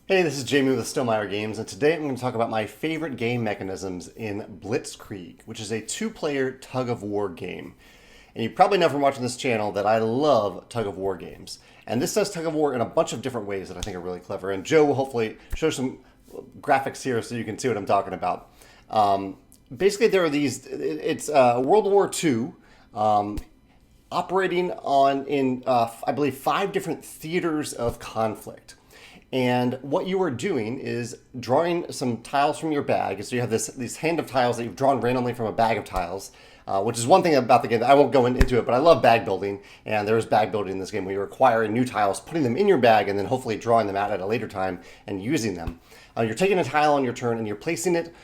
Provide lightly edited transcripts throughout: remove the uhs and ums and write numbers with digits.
Hey, this is Jamey with Stonemaier Games, and today I'm going to talk about my favorite game mechanisms in Blitzkrieg, which is a two-player tug-of-war game. And you probably know from watching this channel that I love tug-of-war games. And this does tug-of-war in a bunch of different ways that I think are really clever. And Joe will hopefully show some graphics here so you can see what I'm talking about. Basically, there are these, it's World War II, operating in I believe 5 different theaters of conflict. And what you are doing is drawing some tiles from your bag. So you have these hand of tiles that you've drawn randomly from a bag of tiles, which is one thing about the game. I won't go into it, but I love bag building. And there's bag building in this game where you're acquiring new tiles, putting them in your bag, and then hopefully drawing them out at a later time and using them. You're taking a tile on your turn and you're placing it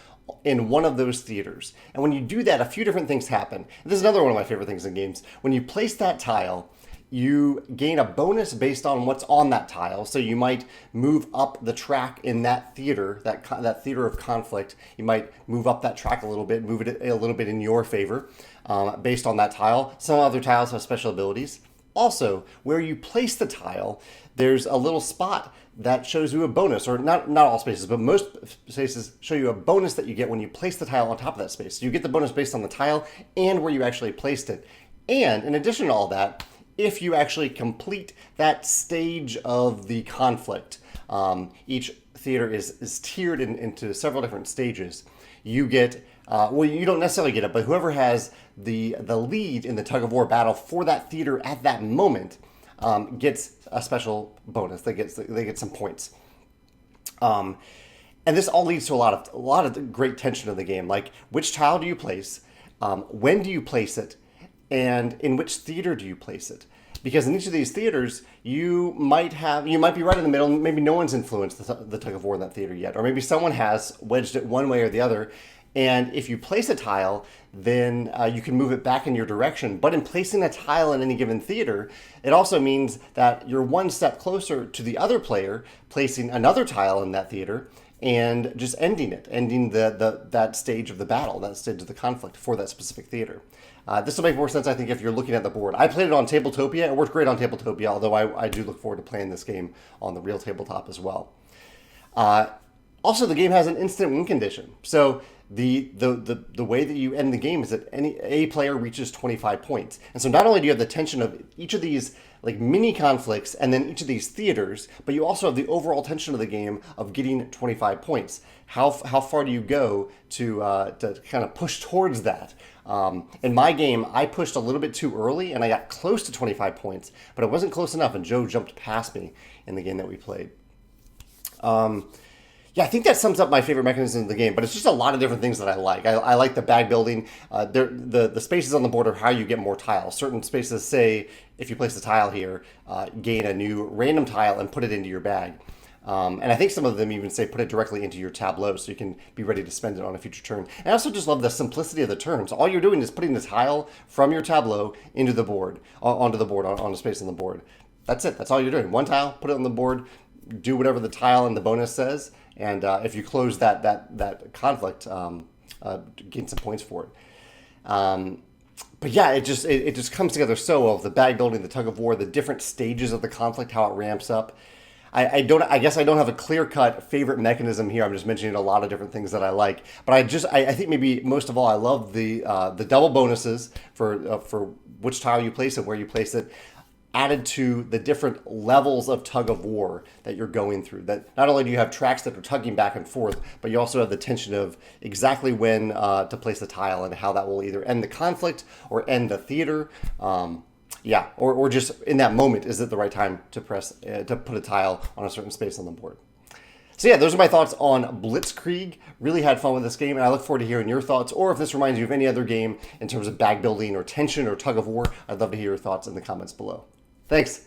in one of those theaters. And when you do that, a few different things happen. This is another one of my favorite things in games. When you place that tile, you gain a bonus based on what's on that tile. So you might move up the track in that theater, that theater of conflict. You might move up that track a little bit, move it a little bit in your favor based on that tile. Some other tiles have special abilities. Also, where you place the tile, there's a little spot that shows you a bonus, or not all spaces, but most spaces show you a bonus that you get when you place the tile on top of that space. So you get the bonus based on the tile and where you actually placed it. And in addition to all that, if you actually complete that stage of the conflict, each theater is tiered into several different stages. You get, well, you don't necessarily get it, but whoever has the lead in the tug-of-war battle for that theater at that moment gets a special bonus. They get some points. And this all leads to a lot of great tension in the game. Like, which tile do you place? When do you place it? And in which theater do you place it? Because in each of these theaters, you might be right in the middle. Maybe no one's influenced the tug-of-war in that theater yet. Or maybe someone has wedged it one way or the other. And if you place a tile, then you can move it back in your direction. But in placing a tile in any given theater, it also means that you're one step closer to the other player placing another tile in that theater and just ending that stage of the battle, that stage of the conflict for that specific theater. This will make more sense, I think, if you're looking at the board. I played it on Tabletopia. It worked great on Tabletopia, although I do look forward to playing this game on the real tabletop as well. Also, the game has an instant win condition. So the way that you end the game is that a player reaches 25 points. And so not only do you have the tension of each of these like mini conflicts and then each of these theaters, but you also have the overall tension of the game of getting 25 points. How far do you go to kind of push towards that? In my game, I pushed a little bit too early and I got close to 25 points, but it wasn't close enough, and Joe jumped past me in the game that we played. Yeah, I think that sums up my favorite mechanism of the game, but it's just a lot of different things that I like. I like the bag building. The spaces on the board are how you get more tiles. Certain spaces say, if you place the tile here, gain a new random tile and put it into your bag. And I think some of them even say put it directly into your tableau so you can be ready to spend it on a future turn. And I also just love the simplicity of the turns. All you're doing is putting the tile from your tableau into the board, onto the board, on a space on the board. That's it. That's all you're doing. One tile, put it on the board, do whatever the tile and the bonus says, and if you close that conflict, gain some points for it. But yeah, it just comes together so well. The bag building, the tug of war, the different stages of the conflict, how it ramps up. I guess I don't have a clear-cut favorite mechanism here. I'm just mentioning a lot of different things that I like. But I think maybe most of all, I love the double bonuses for which tile you place and where you place it, added to the different levels of tug of war that you're going through. That not only do you have tracks that are tugging back and forth, but you also have the tension of exactly when to place the tile and how that will either end the conflict or end the theater. Yeah, or just in that moment, is it the right time to put a tile on a certain space on the board? So yeah, those are my thoughts on Blitzkrieg. Really had fun with this game, and I look forward to hearing your thoughts, or if this reminds you of any other game in terms of bag building or tension or tug of war, I'd love to hear your thoughts in the comments below. Thanks.